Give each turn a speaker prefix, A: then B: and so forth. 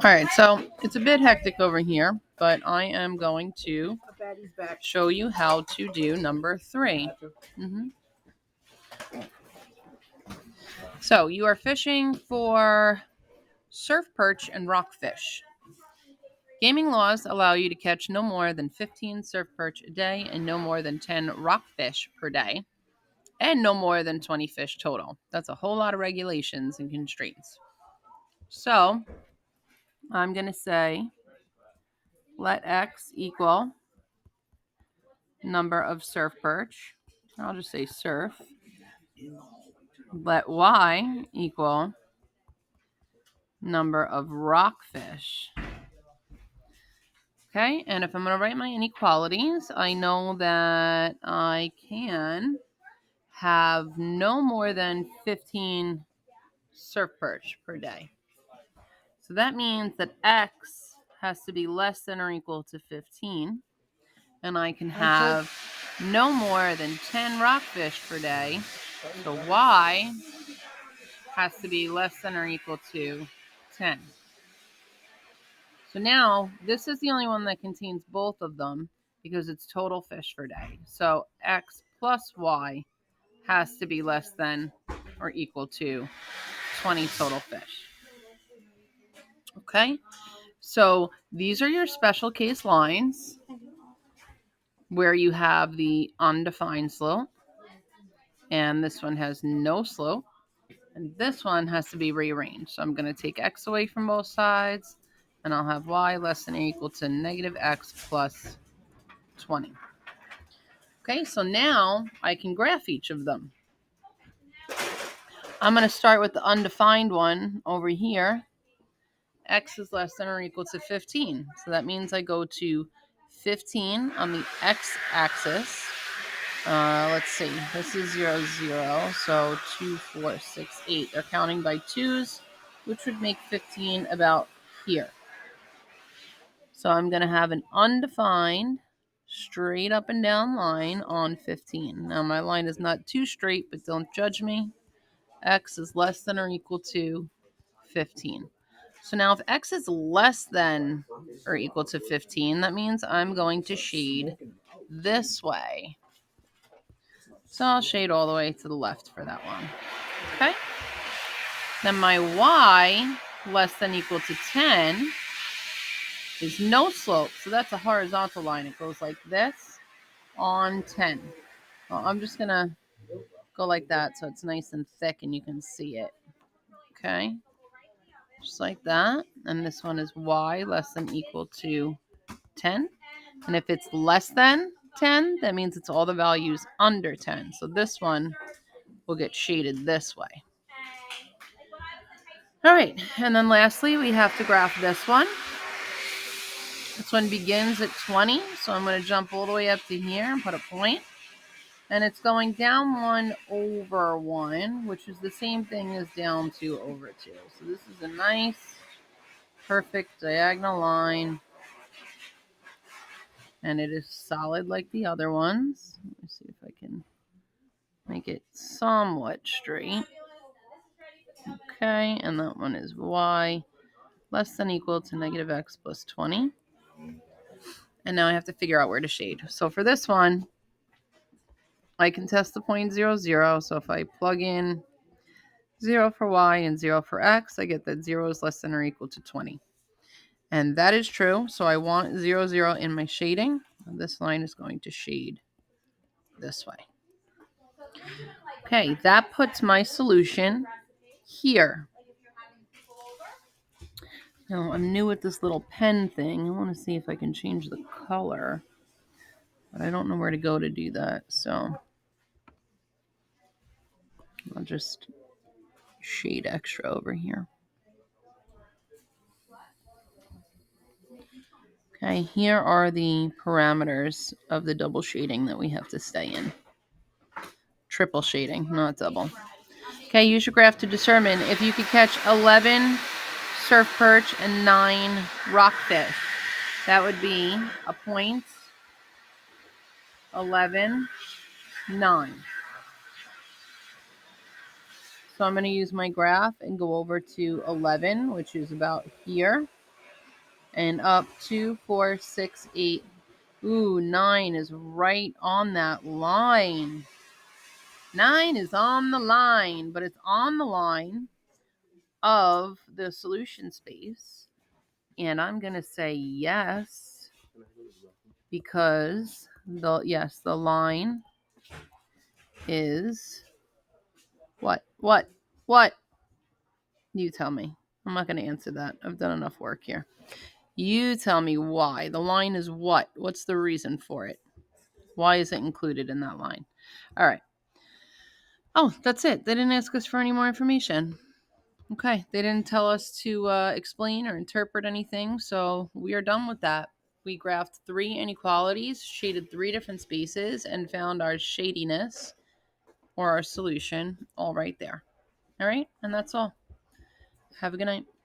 A: All right, so it's a bit hectic over here, but I am going to show you how to do number 3. So you are fishing for surf perch and rockfish. Gaming laws allow you to catch no more than 15 surf perch a day and no more than 10 rockfish per day and no more than 20 fish total. That's a whole lot of regulations and constraints. So I'm going to say let x equal number of surf perch. I'll just say surf. Let y equal number of rockfish. Okay, and if I'm going to write my inequalities, I know that I can have no more than 15 surf perch per day. So that means that x has to be less than or equal to 15, and I can have no more than 10 rockfish per day. So y has to be less than or equal to 10. So now this is the only one that contains both of them because it's total fish per day. So x plus y has to be less than or equal to 20 total fish. Okay, so these are your special case lines where you have the undefined slope, and this one has no slope, and this one has to be rearranged. So I'm going to take x away from both sides, and I'll have y less than or equal to negative x plus 20. Okay, so now I can graph each of them. I'm going to start with the undefined one over here. X is less than or equal to 15. So that means I go to 15 on the x-axis. Let's see. This is 0, 0. So 2, 4, 6, 8. They're counting by twos, which would make 15 about here. So I'm going to have an undefined straight up and down line on 15. Now my line is not too straight, but don't judge me. X is less than or equal to 15. So now if x is less than or equal to 15, that means I'm going to shade this way. So I'll shade all the way to the left for that one. Okay? Then my y less than equal to 10 is no slope. So that's a horizontal line. It goes like this on 10. Well, I'm just going to go like that so it's nice and thick and you can see it. Okay? Just like that. And this one is y less than equal to 10. And if it's less than 10, that means it's all the values under 10. So this one will get shaded this way. All right. And then lastly, we have to graph this one. This one begins at 20. So I'm going to jump all the way up to here and put a point. And it's going down 1 over 1, which is the same thing as down 2 over 2. So this is a nice, perfect diagonal line. And it is solid like the other ones. Let me see if I can make it somewhat straight. Okay, and that one is y less than equal to negative x plus 20. And now I have to figure out where to shade. So for this one, I can test the point 0, 0. So if I plug in 0 for y and 0 for x, I get that 0 is less than or equal to 20. And that is true. So I want 0, 0 in my shading. This line is going to shade this way. Okay, that puts my solution here. Now, I'm new with this little pen thing. I want to see if I can change the color. But I don't know where to go to do that. So I'll just shade extra over here. Okay, here are the parameters of the double shading that we have to stay in. Triple shading, not double. Okay, use your graph to determine if you could catch 11 surf perch and 9 rockfish. That would be a point 11, 9. So I'm going to use my graph and go over to 11, which is about here. And up 2, 4, 6, 8. Ooh, 9 is right on that line. 9 is on the line, but it's on the line of the solution space. And I'm going to say yes, because the line is what? You tell me. I'm not going to answer that. I've done enough work here. You tell me why. The line is what? What's the reason for it? Why is it included in that line? All right. Oh, that's it. They didn't ask us for any more information. Okay. They didn't tell us to explain or interpret anything, so we are done with that. We graphed 3 inequalities, shaded 3 different spaces, and found our shadiness or our solution all right there. All right. And that's all. Have a good night.